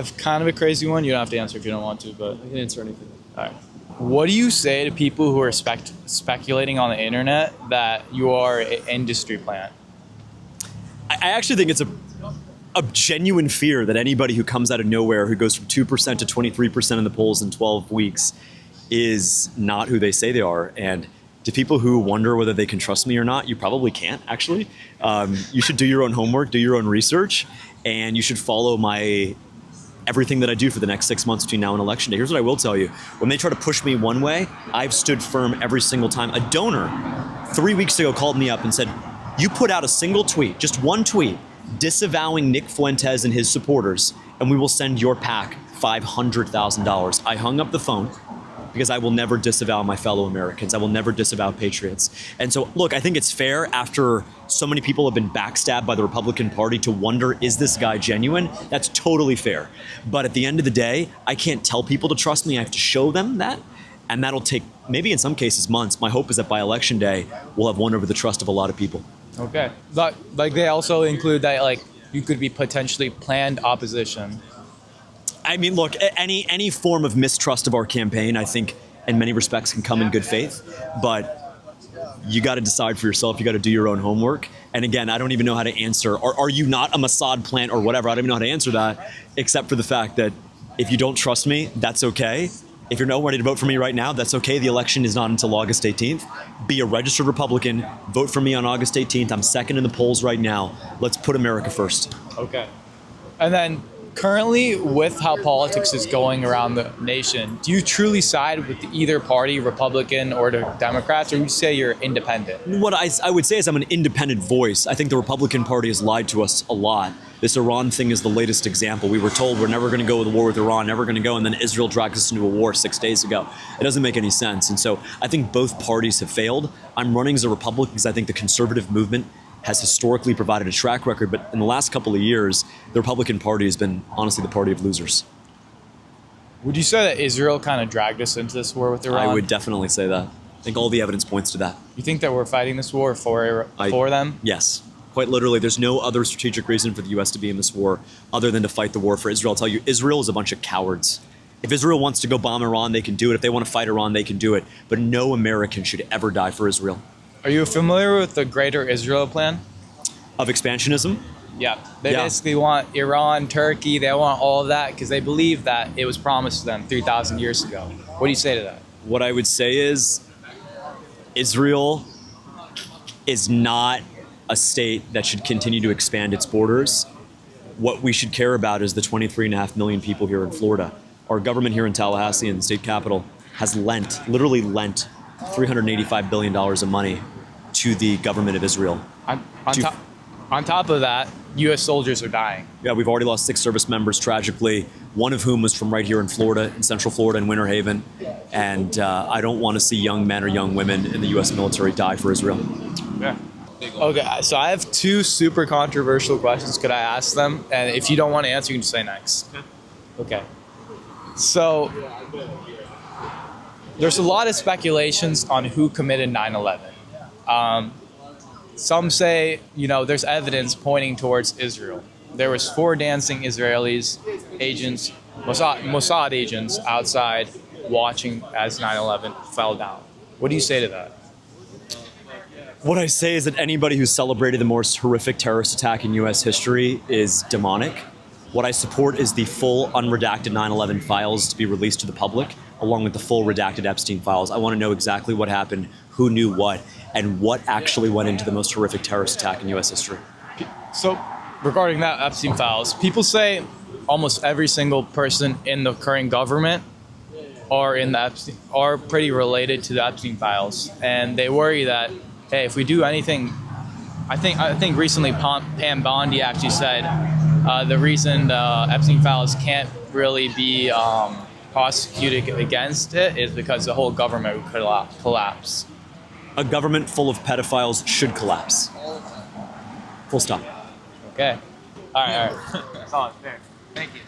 It's kind of a crazy one. You don't have to answer if you don't want to, but I can answer anything. all right. What do you say to people who are speculating on the internet that you are an industry plant? I actually think it's a genuine fear that anybody who comes out of nowhere, who goes from 2% to 23% in the polls in 12 weeks, is not who they say they are. And to people who wonder whether they can trust me or not, you probably can't, actually. You should do your own homework, do your own research, and you should follow everything that I do for the next 6 months between now and election day. Here's what I will tell you. When they try to push me one way, I've stood firm every single time. A donor 3 weeks ago called me up and said, you put out a single tweet, just one tweet, disavowing Nick Fuentes and his supporters, and we will send your PAC $500,000. I hung up the phone because I will never disavow my fellow Americans. I will never disavow patriots. And so, look, I think it's fair after so many people have been backstabbed by the Republican Party to wonder, is this guy genuine? That's totally fair. But at the end of the day, I can't tell people to trust me. I have to show them that. And that'll take, maybe in some cases, months. My hope is that by election day, we'll have won over the trust of a lot of people. Okay. But like they also include that like you could be potentially planned opposition. I mean, look, any form of mistrust of our campaign, I think, in many respects, can come in good faith. But you got to decide for yourself. You got to do your own homework. And again, I don't even know how to answer. Are you not a Mossad plant or whatever? I don't even know how to answer that, except for the fact that if you don't trust me, that's okay. If you're not ready to vote for me right now, that's okay. The election is not until August 18th. Be a registered Republican. Vote for me on August 18th. I'm second in the polls right now. Let's put America first. Okay. And then currently, with how politics is going around the nation, do you truly side with either party, Republican or the Democrats, or would you say you're independent? What I would say is I'm an independent voice. I think the Republican Party has lied to us a lot. This Iran thing is the latest example. We were told we're never going to go to war with Iran, never going to go, and then Israel dragged us into a war 6 days ago. It doesn't make any sense. And so I think both parties have failed. I'm running as a Republican because I think the conservative movement has historically provided a track record, but in the last couple of years, the Republican Party has been, honestly, the party of losers. Would you say that Israel kind of dragged us into this war with Iran? I would definitely say that. I think all the evidence points to that. You think that we're fighting this war for them? Yes. Quite literally, there's no other strategic reason for the U.S. to be in this war other than to fight the war for Israel. I'll tell you, Israel is a bunch of cowards. If Israel wants to go bomb Iran, they can do it. If they want to fight Iran, they can do it. But no American should ever die for Israel. Are you familiar with the Greater Israel Plan? Of expansionism? Yeah. They basically want Iran, Turkey, they want all of that because they believe that it was promised to them 3,000 years ago. What do you say to that? What I would say is Israel is not a state that should continue to expand its borders. What we should care about is the 23.5 million people here in Florida. Our government here in Tallahassee, in the state capital, has literally lent $385 billion of money to the government of Israel. On top of that, U.S. soldiers are dying. Yeah, we've already lost 6 service members tragically, one of whom was from right here in Florida, in Central Florida, in Winter Haven. And I don't want to see young men or young women in the U.S. military die for Israel. Yeah. Okay, so I have 2 super controversial questions. Could I ask them? And if you don't want to answer, you can just say next. Okay. So there's a lot of speculations on who committed 9/11. Some say, there's evidence pointing towards Israel. There was 4 dancing Israelis, agents, Mossad agents outside watching as 9/11 fell down. What do you say to that? What I say is that anybody who celebrated the most horrific terrorist attack in U.S. history is demonic. What I support is the full unredacted 9/11 files to be released to the public, along with the full redacted Epstein files. I want to know exactly what happened, who knew what, and what actually went into the most horrific terrorist attack in U.S. history. So, regarding that Epstein files, people say almost every single person in the current government are pretty related to the Epstein files, and they worry that, hey, if we do anything, I think recently Pam Bondi actually said the reason the Epstein files can't really be prosecuted against it is because the whole government would collapse. A government full of pedophiles should collapse. Full stop. Okay. All right. That's all. Thank you.